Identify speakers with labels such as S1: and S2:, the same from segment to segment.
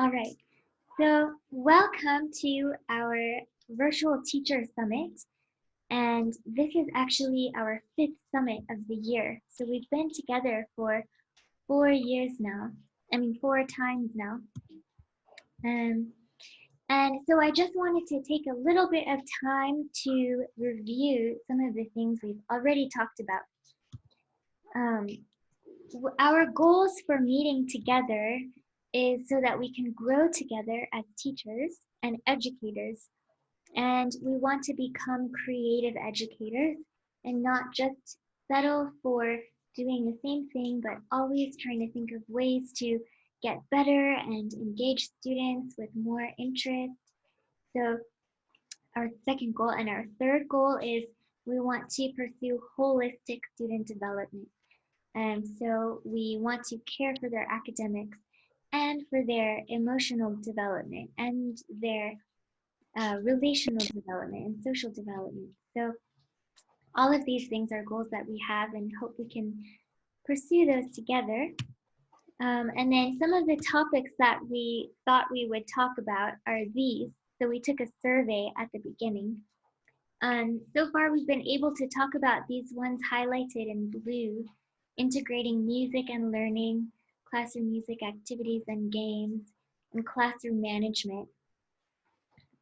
S1: All right, so welcome to our virtual teacher summit. And this is actually our 5th summit of the year. So we've been together for 4 years now. 4 times now. And so I just wanted to take a little bit of time to review some of the things we've already talked about. Our goals for meeting together is so that we can grow together as teachers and educators. And we want to become creative educators and not just settle for doing the same thing, but always trying to think of ways to get better and engage students with more interest. So our second goal and our third goal is we want to pursue holistic student development. And so we want to care for their academics and for their emotional development and their relational development and social development. So all of these things are goals that we have and hope we can pursue those together. And then some of the topics that we thought we would talk about are these. So we took a survey at the beginning. So far we've been able to talk about these ones highlighted in blue: integrating music and learning, classroom music activities and games, and classroom management.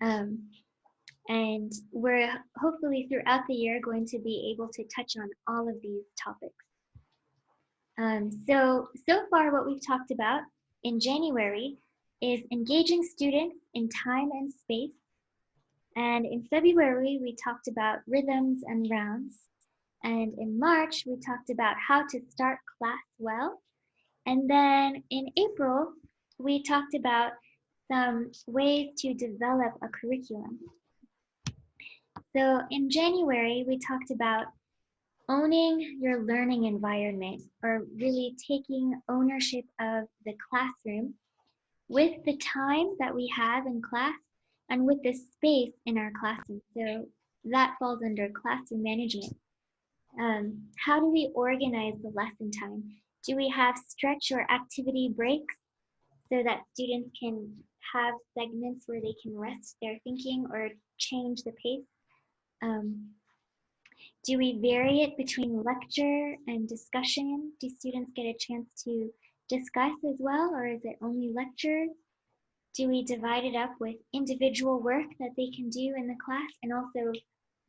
S1: And we're hopefully throughout the year going to be able to touch on all of these topics. So far what we've talked about in January is engaging students in time and space. And in February, we talked about rhythms and rounds. And in March, we talked about how to start class well. And then in April, we talked about some ways to develop a curriculum. So in January, we talked about owning your learning environment, or really taking ownership of the classroom with the time that we have in class and with the space in our classroom. So that falls under classroom management. How do we organize the lesson time? Do we have stretch or activity breaks so that students can have segments where they can rest their thinking or change the pace? Do we vary it between lecture and discussion? Do students get a chance to discuss as well, or is it only lectures? Do we divide it up with individual work that they can do in the class and also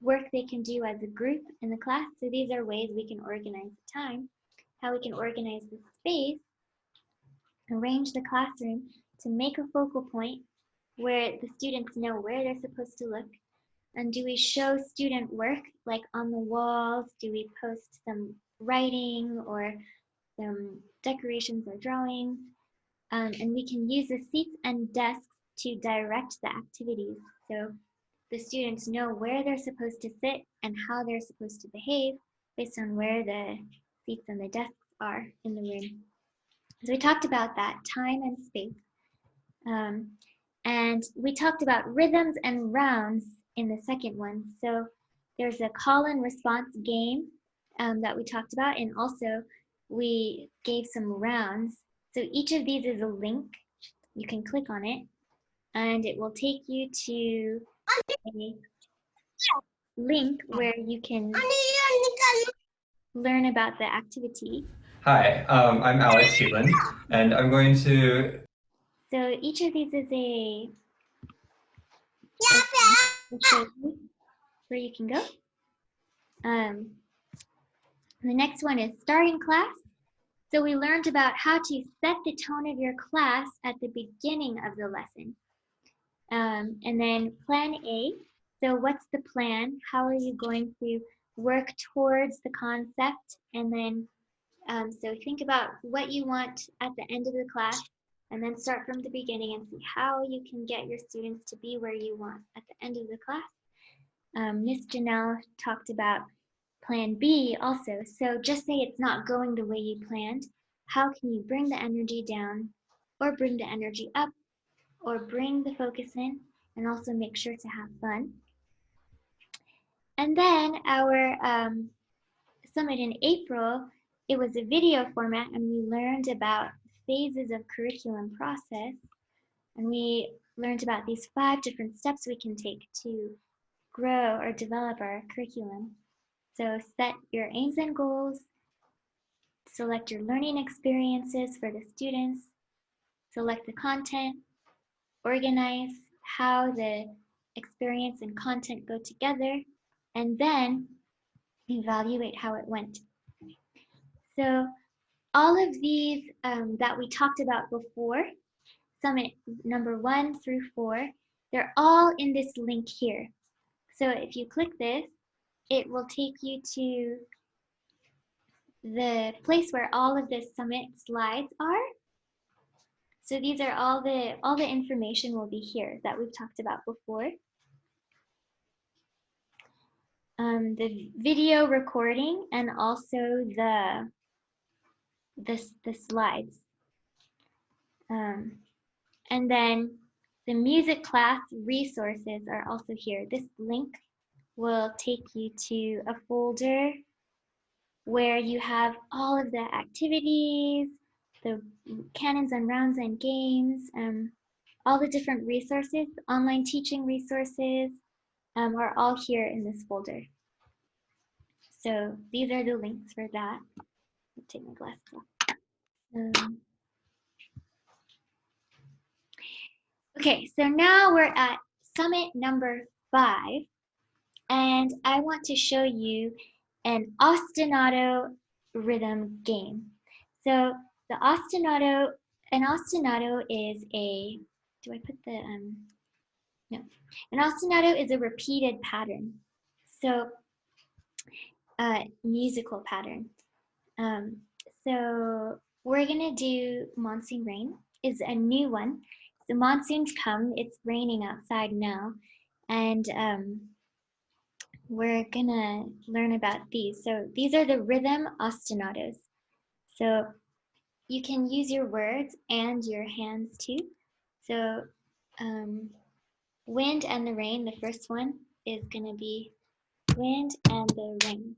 S1: work they can do as a group in the class? So these are ways we can organize the time, how we can organize the space, arrange the classroom to make a focal point where the students know where they're supposed to look. And do we show student work like on the walls? Do we post some writing or some decorations or drawings? And we can use the seats and desks to direct the activities. So the students know where they're supposed to sit and how they're supposed to behave based on where the seats and the desks are in the room. So we talked about that, time and space. And we talked about rhythms and rounds in the second one. So there's a call and response game that we talked about, and also we gave some rounds. So each of these is a link. You can click on it and it will take you to a link where you can learn about the activity.
S2: Hi, I'm Alex Heatland, and I'm going to...
S1: So each of these is a where you can go. The next one is starting class. So we learned about how to set the tone of your class at the beginning of the lesson. And then plan A. So what's the plan? How are you going to work towards the concept? And then, so think about what you want at the end of the class, and then start from the beginning and see how you can get your students to be where you want at the end of the class. Miss Janelle talked about plan B also. So just say it's not going the way you planned. How can you bring the energy down or bring the energy up or bring the focus in and also make sure to have fun? And then our summit in April, it was a video format and we learned about phases of curriculum process. And we learned about these 5 different steps we can take to grow or develop our curriculum. So set your aims and goals, select your learning experiences for the students, select the content, organize how the experience and content go together, and then evaluate how it went. So all of these that we talked about before, summit number 1 through 4, they're all in this link here. So if you click this, it will take you to the place where all of the summit slides are. So these are all the information will be here that we've talked about before. The video recording and also the slides. And then the music class resources are also here. This link will take you to a folder where you have all of the activities, the cannons and rounds and games, all the different resources, online teaching resources are all here in this folder. So these are the links for that. I'll take my glasses off. Okay, so now we're at summit number 5, and I want to show you an ostinato rhythm game. So an ostinato is a, do I put the, no. An ostinato is a repeated pattern. So, musical pattern. So we're gonna do Monsoon Rain. It's a new one. The monsoon's come, it's raining outside now, and we're gonna learn about these. So these are the rhythm ostinatos. So you can use your words and your hands too. So wind and the rain, the first one is gonna be wind and the rain,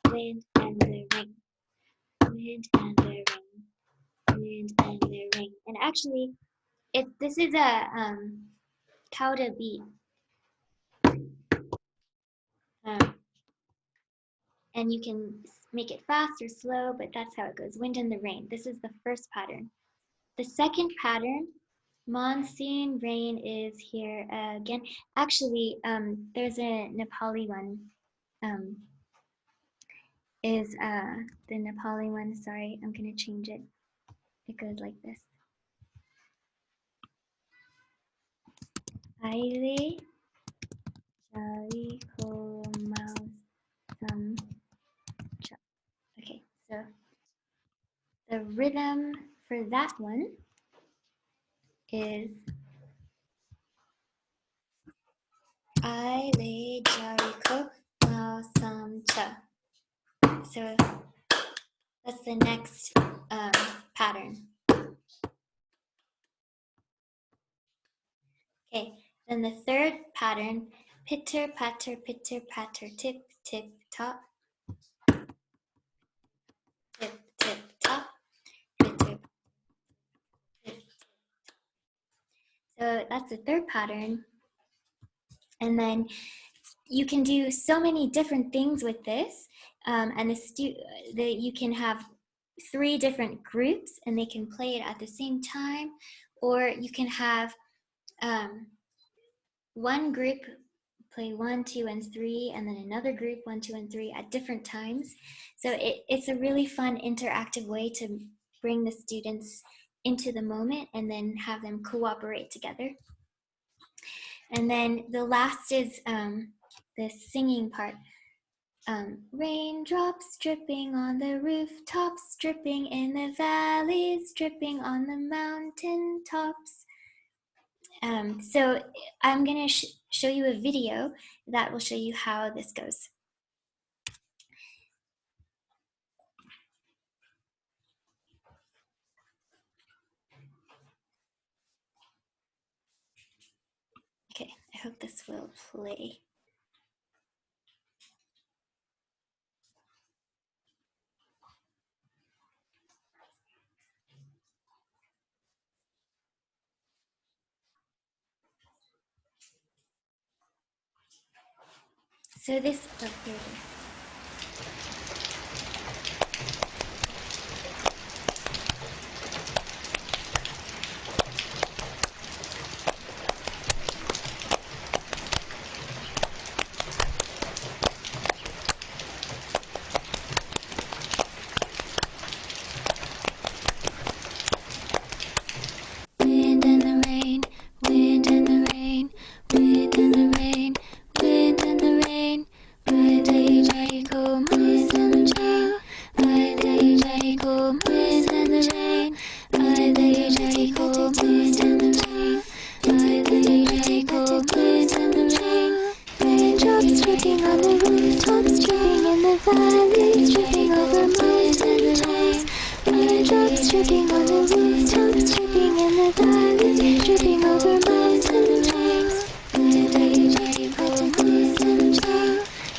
S1: wind and the rain, wind and the rain, wind and the rain. And actually, this is a cauda beat. Um, and you can make it fast or slow, but that's how it goes. Wind and the rain. This is the first pattern. The second pattern, monsoon rain, is here again. Actually, there's a Nepali one. Is the Nepali one? Sorry, I'm gonna change it. It goes like this. Aile jari ko mau sam cha. Okay, so the rhythm for that one is Aile jari ko mau sam cha. So that's the next pattern. Okay, then the third pattern, pitter patter, tip, tip, top, tip, tip, top, pitter, tip. So that's the third pattern. And then you can do so many different things with this. And you can have 3 different groups and they can play it at the same time, or you can have one group play 1, 2, and 3, and then another group 1, 2, and 3 at different times. So it's a really fun interactive way to bring the students into the moment and then have them cooperate together. And then the last is the singing part. Raindrops dripping on the rooftops, dripping in the valleys, dripping on the mountain tops. So I'm going to show you a video that will show you how this goes. Okay, I hope this will play. So this, oh, here it is.
S3: Wind and the rain, wind and the rain, wind and the rain, wind and the rain. Ridey Jacob, wind and the rain. Ridey Jacob, wind and the rain. Ridey Jacob, wind and the rain. Ridey Jacob, wind and the rain. Raindrops dripping on the rooftops, dripping in the valleys, dripping over mountains. Raindrops dripping on the rooftops, dripping in the valleys, dripping over mountains. Ridey Jacob, wind and the rain.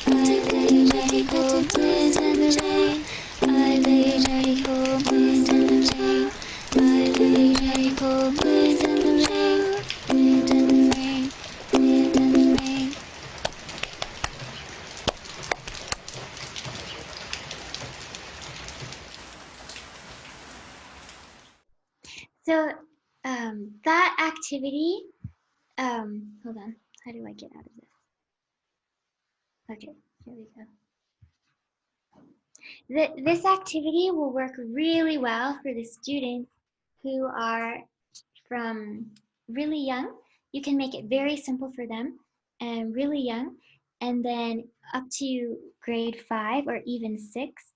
S3: Ridey Jacob, wind and the rain. Ridey Jacob, wind and the rain. Ridey Jacob, wind and the rain. Wind and the rain, wind and the rain.
S1: So that activity, hold on, how do I get out of this? Okay, here we go. This activity will work really well for the students who are from really young. You can make it very simple for them and really young, and then up to grade 5 or even 6.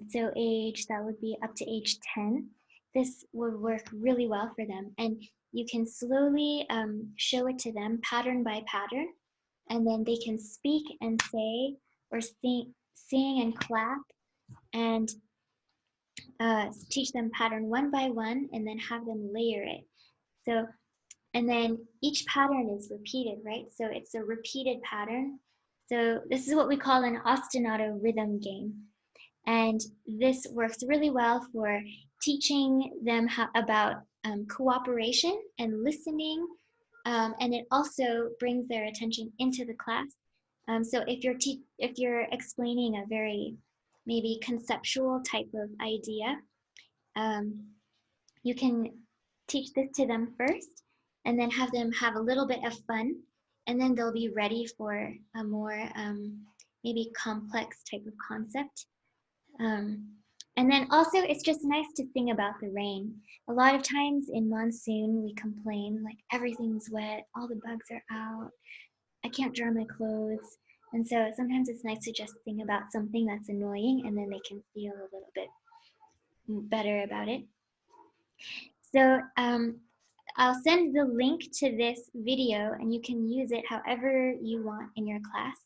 S1: So that would be up to age 10. This would work really well for them. And you can slowly show it to them pattern by pattern. And then they can speak and say or sing and clap and teach them pattern one by one and then have them layer it. So, and then each pattern is repeated, right? So it's a repeated pattern. So this is what we call an ostinato rhythm game. And this works really well for teaching them about cooperation and listening. And it also brings their attention into the class. So if you're explaining a very maybe conceptual type of idea, um, you can teach this to them first and then have them have a little bit of fun. And then they'll be ready for a more maybe complex type of concept. And then also, it's just nice to sing about the rain. A lot of times in monsoon, we complain like everything's wet, all the bugs are out, I can't dry my clothes. And so sometimes it's nice to just sing about something that's annoying and then they can feel a little bit better about it. So I'll send the link to this video and you can use it however you want in your class.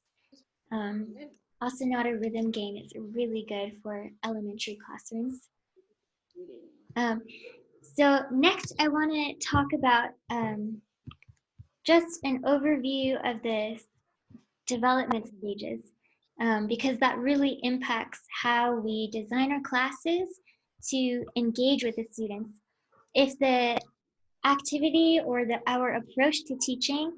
S1: Also not a rhythm game. It's really good for elementary classrooms. So next I want to talk about just an overview of the development stages because that really impacts how we design our classes to engage with the students. If the activity or our approach to teaching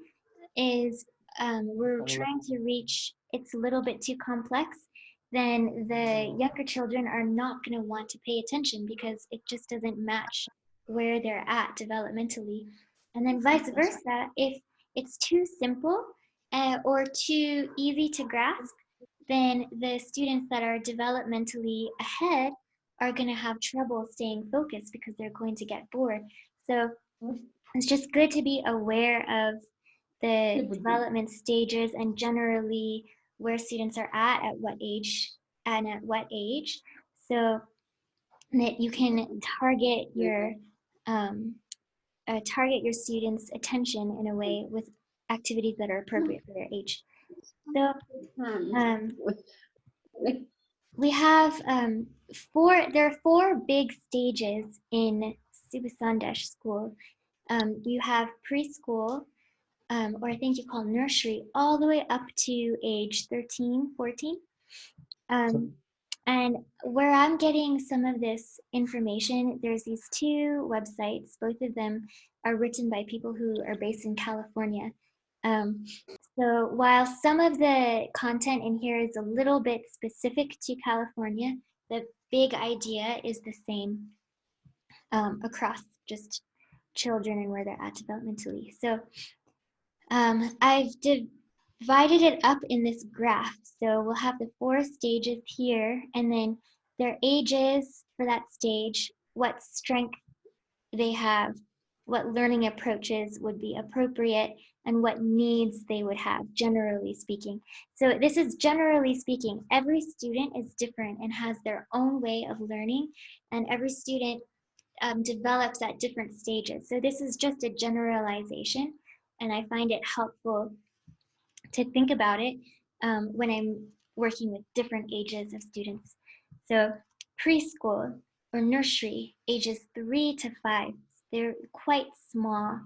S1: is we're trying to reach, it's a little bit too complex, then the younger children are not going to want to pay attention because it just doesn't match where they're at developmentally. And then vice versa, if it's too simple or too easy to grasp, then the students that are developmentally ahead are going to have trouble staying focused because they're going to get bored. So it's just good to be aware of the development stages and generally where students are at what age, and at what age, so that you can target your students' attention in a way with activities that are appropriate for their age. So we have there are 4 big stages in Subasandesh school. You have preschool, or I think you call nursery, all the way up to age 13, 14. And where I'm getting some of this information, there's these 2 websites. Both of them are written by people who are based in California. So while some of the content in here is a little bit specific to California, the big idea is the same across just children and where they're at developmentally. So I've divided it up in this graph. So we'll have the 4 stages here, and then their ages for that stage, what strength they have, what learning approaches would be appropriate, and what needs they would have, generally speaking. So this is generally speaking. Every student is different and has their own way of learning, and every student develops at different stages. So this is just a generalization, and I find it helpful to think about it when I'm working with different ages of students. So preschool or nursery, ages 3 to 5, they're quite small.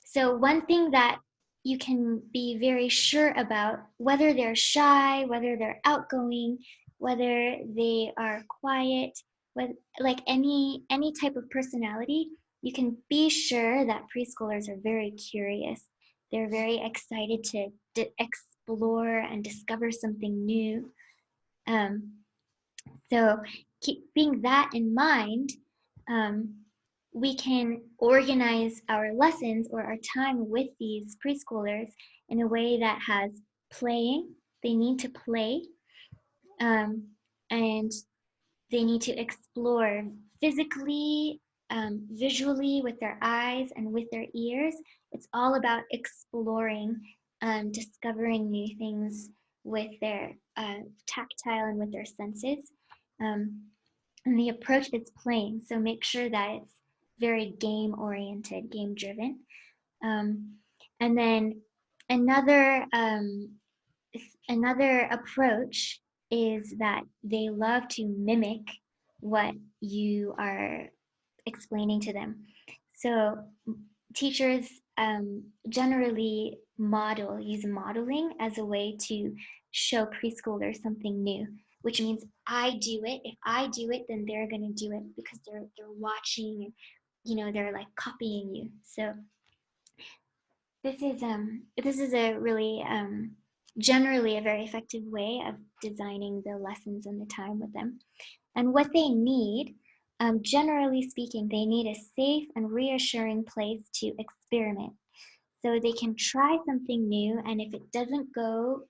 S1: So one thing that you can be very sure about, whether they're shy, whether they're outgoing, whether they are quiet, like any type of personality, you can be sure that preschoolers are very curious. They're very excited to explore and discover something new. So keeping that in mind, we can organize our lessons or our time with these preschoolers in a way that has playing. They need to play, and they need to explore physically, visually with their eyes and with their ears. It's all about exploring, discovering new things with their tactile and with their senses. And the approach is playing, so make sure that it's very game oriented, game driven. And then another another approach is that they love to mimic what you are explaining to them. So teachers generally use modeling as a way to show preschoolers something new, which means I do it. If I do it, then they're going to do it because they're watching and they're like copying you. So this is a really generally a very effective way of designing the lessons and the time with them. And what they need, generally speaking, they need a safe and reassuring place to experiment. So they can try something new, and if it doesn't go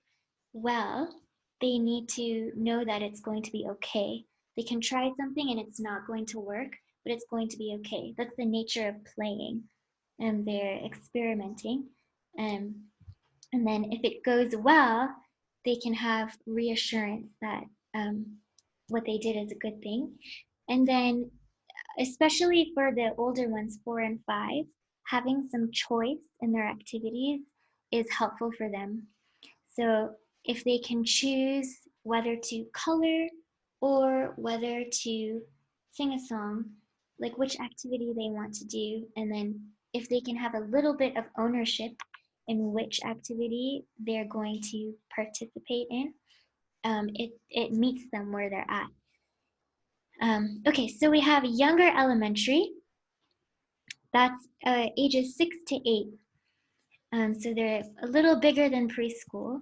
S1: well, they need to know that it's going to be okay. They can try something and it's not going to work, but it's going to be okay. That's the nature of playing, and they're experimenting. And then if it goes well, they can have reassurance that what they did is a good thing. And then, especially for the older ones, 4 and 5, having some choice in their activities is helpful for them. So if they can choose whether to color or whether to sing a song, like which activity they want to do, and then if they can have a little bit of ownership in which activity they're going to participate in, it meets them where they're at. Okay, so we have younger elementary. That's ages 6 to 8. So they're a little bigger than preschool.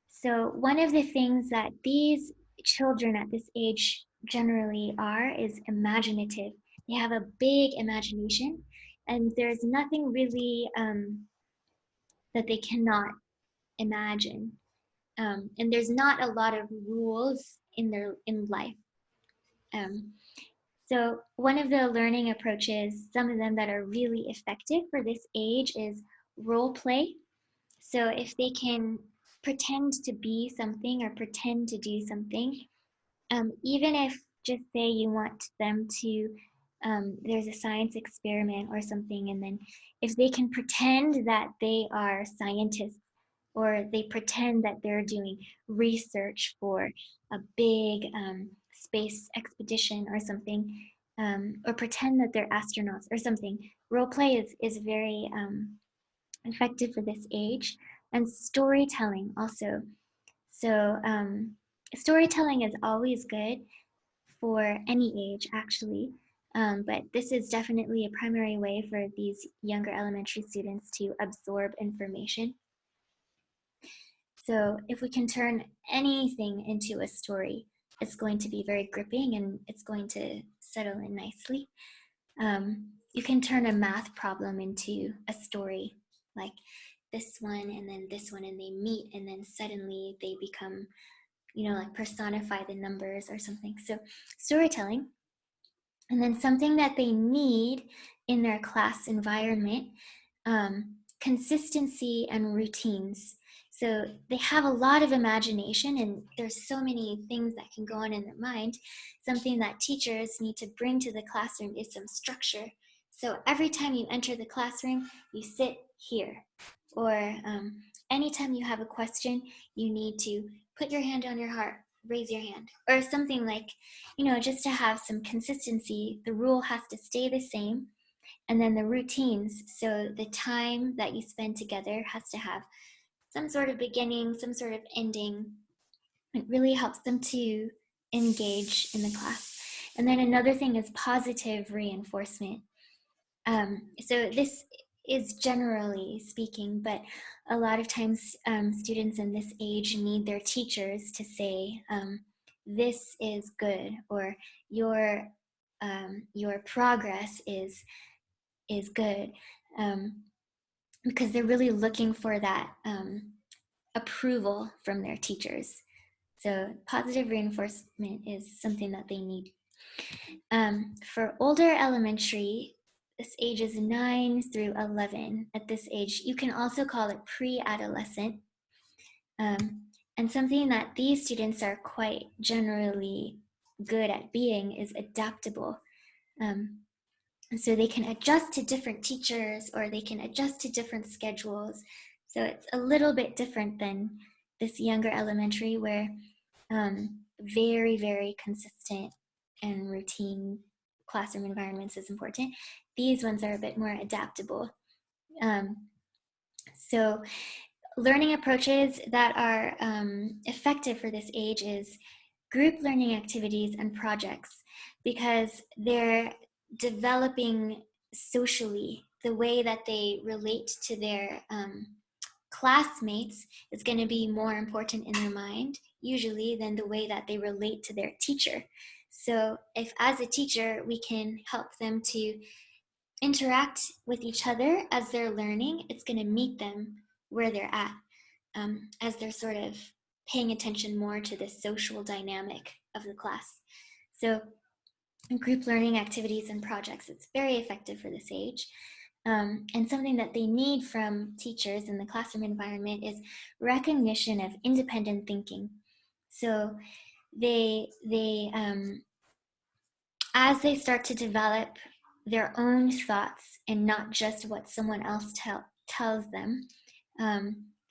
S1: So one of the things that these children at this age generally are is imaginative. They have a big imagination, and there's nothing really that they cannot imagine. And there's not a lot of rules in life. So one of the learning approaches, some of them that are really effective for this age, is role play. So if they can pretend to be something or pretend to do something, even if, just say you want them to, there's a science experiment or something, and then if they can pretend that they are scientists, or they pretend that they're doing research for a big space expedition or something, or pretend that they're astronauts or something. Role play is very effective for this age. And storytelling also. So storytelling is always good for any age, actually. But this is definitely a primary way for these younger elementary students to absorb information. So if we can turn anything into a story, it's going to be very gripping and it's going to settle in nicely. You can turn a math problem into a story, like this one and then this one, and they meet, and then suddenly they become, like personify the numbers or something. So storytelling. And then something that they need in their class environment, consistency and routines. So they have a lot of imagination and there's so many things that can go on in their mind. Something that teachers need to bring to the classroom is some structure. So every time you enter the classroom, you sit here. Or anytime you have a question, you need to put your hand on your heart, raise your hand, or something like, just to have some consistency. The rule has to stay the same. And then the routines, so the time that you spend together has to have some sort of beginning, some sort of ending. It really helps them to engage in the class. And then another thing is positive reinforcement. So this is generally speaking, but a lot of times students in this age need their teachers to say, this is good, or your progress is good, because they're really looking for that approval from their teachers. So positive reinforcement is something that they need. For older elementary, this age is 9 through 11. At this age, you can also call it pre-adolescent. And something that these students are quite generally good at being is adaptable. So they can adjust to different teachers, or they can adjust to different schedules. So it's a little bit different than this younger elementary, where very, very consistent and routine classroom environments is important. These ones are a bit more adaptable. So learning approaches that are effective for this age is group learning activities and projects, because they're developing socially. The way that they relate to their classmates is going to be more important in their mind, usually, than the way that they relate to their teacher. So if as a teacher, we can help them to interact with each other as they're learning, it's going to meet them where they're at, as they're sort of paying attention more to the social dynamic of the class. So group learning activities and projects, it's very effective for this age. And something that they need from teachers in the classroom environment is recognition of independent thinking. So they as they start to develop their own thoughts and not just what someone else tells them,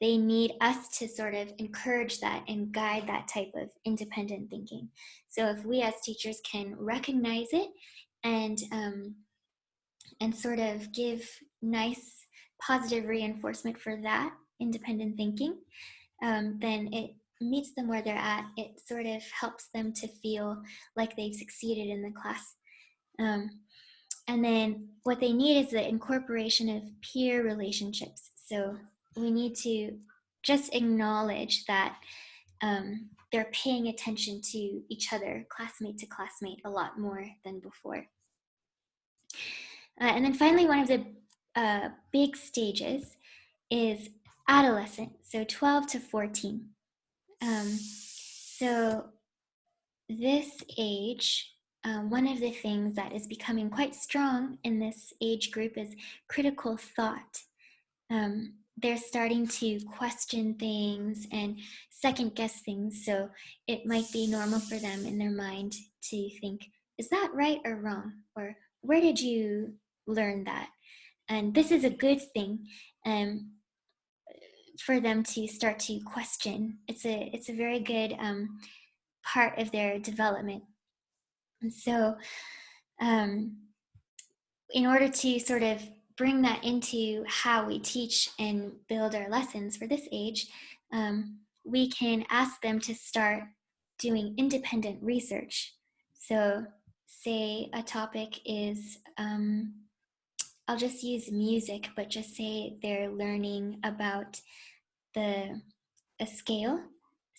S1: they need us to sort of encourage that and guide that type of independent thinking. So if we as teachers can recognize it and sort of give nice positive reinforcement for that independent thinking, then it meets them where they're at. It sort of helps them to feel like they've succeeded in the class. And then what they need is the incorporation of peer relationships. So we need to just acknowledge that they're paying attention to each other, classmate to classmate, a lot more than before. And then finally, one of the big stages is adolescent, so 12 to 14. So this age, one of the things that is becoming quite strong in this age group is critical thought. They're starting to question things and second guess things. So it might be normal for them in their mind to think, is that right or wrong? Or where did you learn that? And this is a good thing for them to start to question. It's a very good part of their development. And so in order to sort of bring that into how we teach and build our lessons for this age, we can ask them to start doing independent research. So say a topic is, I'll just use music, but just say they're learning about a scale.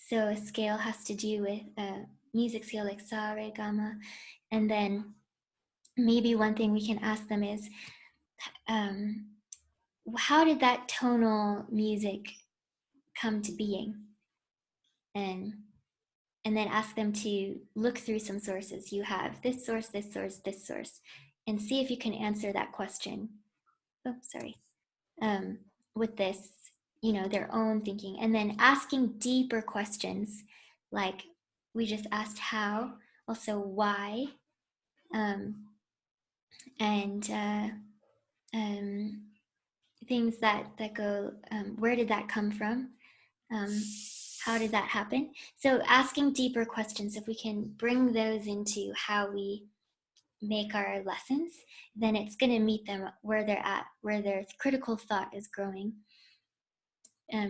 S1: So a scale has to do with a music scale like sa, re, ga, ma. And then maybe one thing we can ask them is, how did that tonal music come to being? And then ask them to look through some sources. You have this source, this source, this source, and see if you can answer that question. Oh, sorry. With this, their own thinking, and then asking deeper questions, like we just asked how, also why, and things that go, where did that come from? How did that happen? So asking deeper questions, if we can bring those into how we make our lessons, then it's going to meet them where they're at, where their critical thought is growing,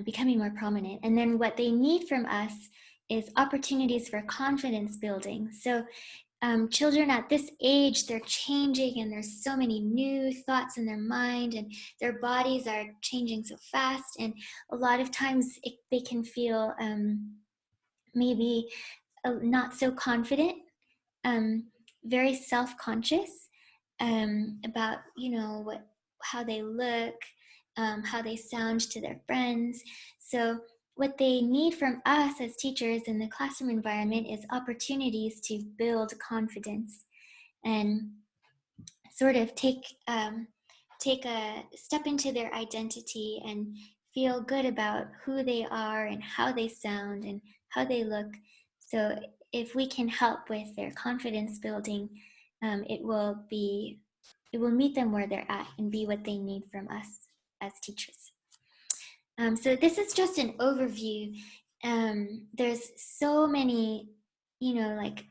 S1: becoming more prominent. And then what they need from us is opportunities for confidence building. So children at this age, they're changing, and there's so many new thoughts in their mind, and their bodies are changing so fast. And a lot of times they can feel maybe not so confident, very self-conscious about, how they look, how they sound to their friends. So what they need from us as teachers in the classroom environment is opportunities to build confidence and sort of take a step into their identity and feel good about who they are and how they sound and how they look. So if we can help with their confidence building, it will meet them where they're at and be what they need from us as teachers. So this is just an overview. There's so many, like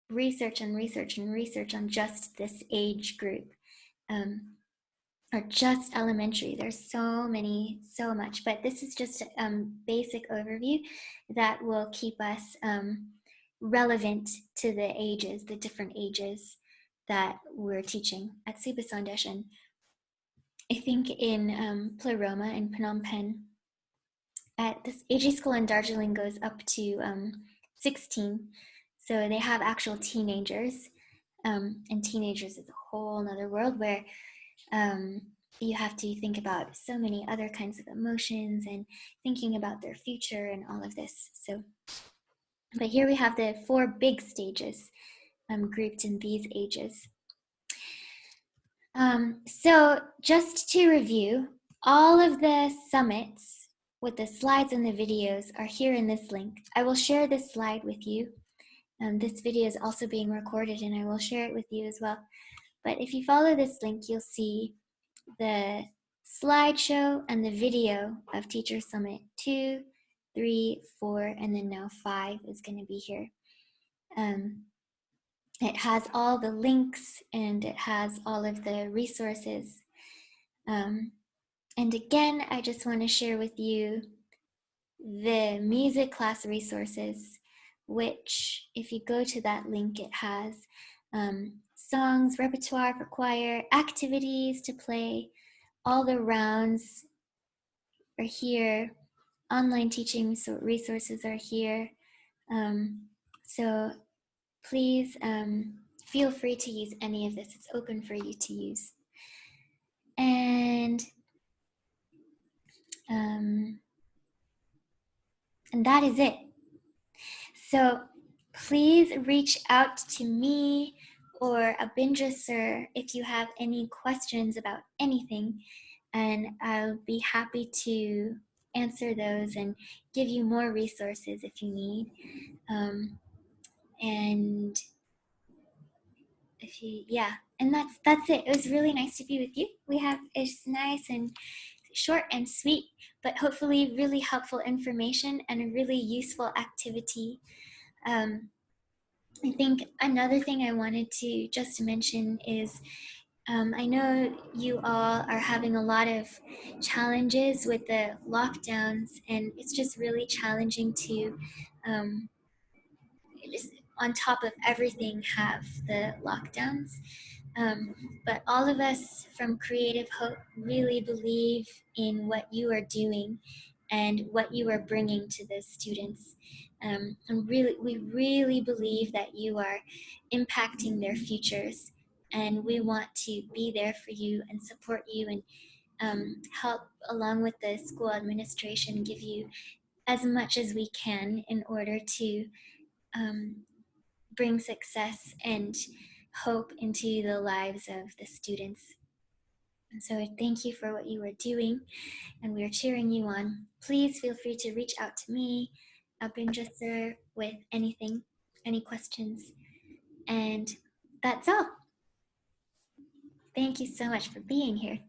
S1: research on just this age group, or just elementary. There's so much, but this is just a basic overview that will keep us relevant to the different ages that we're teaching at Siba Sandesh. And I think in Pleroma in Phnom Penh, at this AG school in Darjeeling goes up to 16. So they have actual teenagers, and teenagers is a whole nother world where you have to think about so many other kinds of emotions and thinking about their future and all of this. So, but here we have the 4 big stages grouped in these ages. So just to review, all of the summits with the slides and the videos are here in this link. I will share this slide with you. This video is also being recorded, and I will share it with you as well. But if you follow this link, you'll see the slideshow and the video of Teacher Summit 2, 3, 4, and then now 5 is going to be here. It has all the links, and it has all of the resources. And again, I just want to share with you the music class resources, which if you go to that link, it has songs, repertoire for choir, activities to play, all the rounds are here, online teaching resources are here. So please feel free to use any of this. It's open for you to use. And that is it. So please reach out to me or Abindra sir if you have any questions about anything, and I'll be happy to answer those and give you more resources if you need. And and that's it. It was really nice to be with you. It's nice and short and sweet, but hopefully really helpful information and a really useful activity. I think another thing I wanted to just mention is I know you all are having a lot of challenges with the lockdowns, and it's just really challenging to just on top of everything, have the lockdowns. But all of us from Creative Hope really believe in what you are doing and what you are bringing to the students. And we really believe that you are impacting their futures, and we want to be there for you and support you and help along with the school administration, give you as much as we can in order to bring success and hope into the lives of the students. And so thank you for what you are doing, and we are cheering you on. Please feel free to reach out to me, Abinjasir, with anything, any questions. And that's all. Thank you so much for being here.